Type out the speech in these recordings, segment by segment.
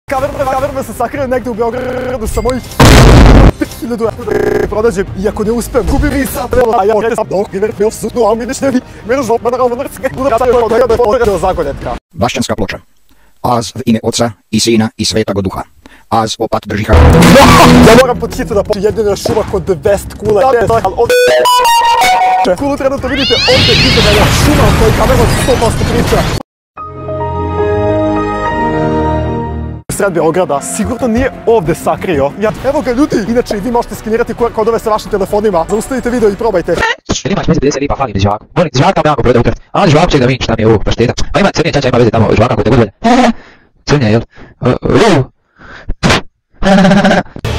Kamerman se sakrio negde u Beogradu sa mojih 1000 pronađem i ako ne uspem, gubi mi sad, a ja sam dok mi bil sutno, a mi neštevi, mene žopma na ravnarske, da je zagonjetka. Bašćanska ploča. Az v ime Oca i Sina i Svetoga Duha. Az opat drži hranu. Ja moram pod hitu da jedina šuma kod West Kule. Kulu trenutno vidite ovdje iza mene šuma o kojoj Kamerman 100% priča. Sred Beograda, sigurno nije ovdje sakrio. Evo ga ljudi, inače i vi možete skenirati QR kodove sa vašim telefonima. Zaustavite video i probajte. Jer imaš veze 50 lipa, falim žvaku. Molim ti žvaka jako prodaj ukrat. A žvak će da vidim šta mi je ovo pašteta. A ima crnje čača, ima veze tamo žvaka kod te gudvelje. Crnje, jel?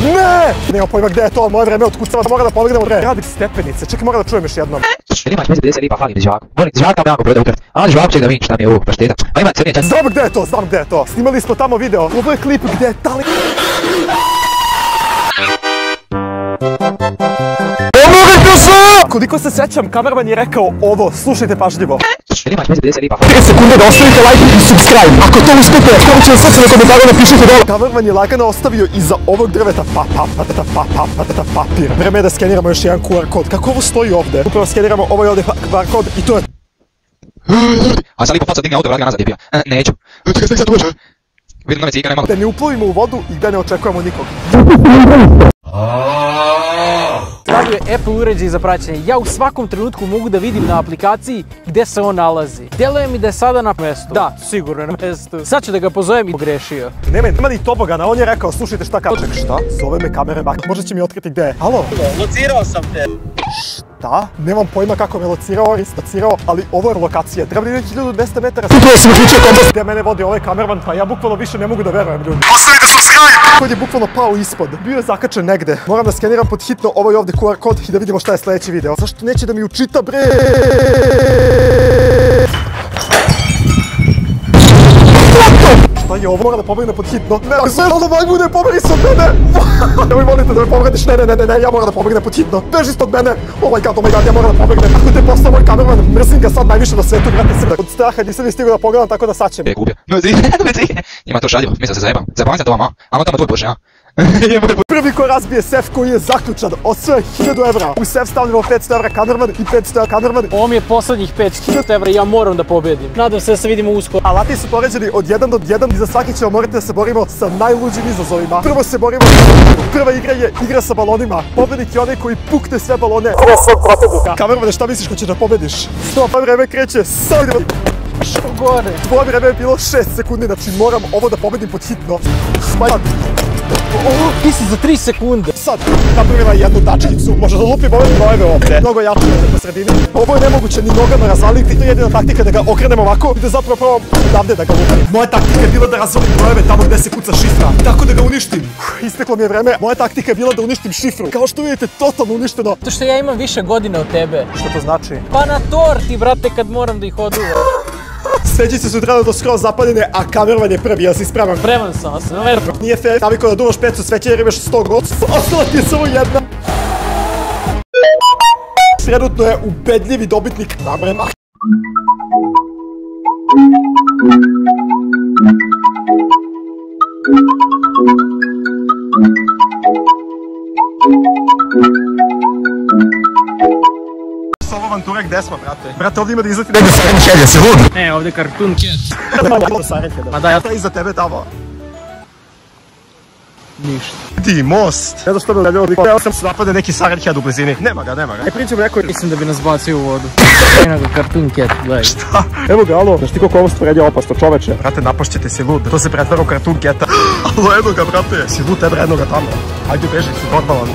Ne! Nema pojma gdje je to, moje vreme otkucava, mora da pobegnem od radi stepenice. Čekaj, mora da čujem još jednom. Jer imaš veze 50 lipa, falim žvaku. Molim ti žvaka jako prodaj ukrat. A žvak će da vidim šta mi je ovo pašteta. A ima crnje čača. Znam gdje je to. Snimali smo tamo video. Ovo je klip gdje je tali... Koliko se sećam, Kamerman je rekao ovo, slušajte pažljivo. Jer imaš veze 50 lipa, 30 sekunde da ostavite like i subscribe. Ako to uspete, koliko će srce na komentaru napišite dole. Kamerman je lagano ostavio iza ovog drveta papir. Vreme je da skeniramo još jedan QR kod. Kako ovo stoji ovdje? Upravo skeniramo ovaj ovdje QR kod i to je... A sad lipo paca digne auto, vrati ga nazad je bio. Neću. Čekaj, sad uveđa. Vidim da me cigane malo. Da ne uplovimo u vodu i da ne očekujemo nikog. Stavio je Apple uređaj za praćenje. Ja u svakom trenutku mogu da vidim na aplikaciji gdje se on nalazi. Deluje mi da je sada na mjestu. Da, sigurno je na mjestu. Sad ću da ga pozovem i pogrešio. Nema ni tobogana, on je rekao, slušajte šta kaže. Ček, šta? Zove me Kamerman. Možda će mi otkriti gdje je. Halo? Locirao sam te. Šta? Nemam pojma kako me locirao, ali ovo je lokacija. Treba li 1200 metara? Upravo sam uključio kompas. Gdje mene vodi ovaj Kamerman, pa ja bukvalno više ne mogu da verujem, ljudi. Ostavite subscribe! Kod je bukvalno pao ispod. Bio je zakačen negde. Moram da skeniram pod hitno ovaj ovdje QR kod i da vidimo šta je sljedeći video. Zašto neće da mi učita, bre? Šta je ovo? Moram da pobegne pod hitno. Ne, sve ono majmune, poberi se od mene! Nemoj molite da me pobegneš, ne, ja moram da pobegnem pod hitno. Beži ispod mene! Oh my god, ja moram da pobegnem. Kako te postao moj Kamerman, mrzim ga sad najviše na svetu, brate se. Od straha nisam ni stigao da pogledam, tako da sad će mi. Gubio. Njima to šaljivo, mislim da se zajebam. Zabavam se to vama, a tamo tvoj bože, a? Prvi ko razbije sef koji je zaključan, osvoje 1000 evra. U sef stavljamo 500 evra Kamerman i 500 evra Kamerman. Ovo mi je poslednjih 500 evra i ja moram da pobedim. Nadam se da se vidimo uskoro. Alati su poređeni od 1 do 1 i za svaki ćemo morati da se borimo sa najluđim izazovima. Prvo se borimo prva igra je igra sa balonima. Pobednik je onaj koji pukne sve balone svog protivnika. Kamermane, šta misliš ko će da pobediš? Stop, vreme kreće, sad idemo. Što gore? Tvoje vreme je bilo 6 sekundi, znači moram ovo da pobedim pod hitno. Ti si za 3 sekunde. Sad napravila jednu tačkicu, možda da lupim ove brojeve ovdje. Mnogo jače je po sredini. Ovo je nemoguće ni nogama razvaliti, to je jedina taktika da ga okrenem ovako i da zapravo probam odavde da ga lupim. Moja taktika je bila da razvalim brojeve tamo gdje se kuca šifra, tako da ga uništim. Isteklo mi je vreme, moja taktika je bila da uništim šifru. Kao što vidite, totalno uništeno. To što ja imam više godina od tebe. Što to znači? Pa na torti, brate, kad moram da ih oduvam. Svećice su trenutno skroz zapaljene, a Kamerman je prvi, jel si spreman? Spreman sam, Nije fair, naviko da duvaš 500 sveće jer imaš 100 god. Ostala ti je samo jedna. Trenutno je ubedljivi dobitnik Kamerman. Ovo avanture gde smo, brate? Brate, ovdje ima da izleti negdje Siren Head, jesi lud? Ne, ovdje Cartoon Cat. Siren Head. Ma da, ja... Šta je iza tebe tamo? Ništa. Ti, most! Ne znam što bi uradilo, ja sam se napade neki Siren Head u blizini. Nema ga. Ne pričam nekoj... Mislim da bi nas bacio u vodu. Eno ga Cartoon Cat, gledaj. Šta? Evo ga, alo. Znaš ti koliko ovo stvorenje opasno, čoveče? Brate, napašćete si lud. To se pretvara u Cartoon Cata. Alo, eno ga, brate. Si lud, eno ga tamo. Ajde, beži, si normalan.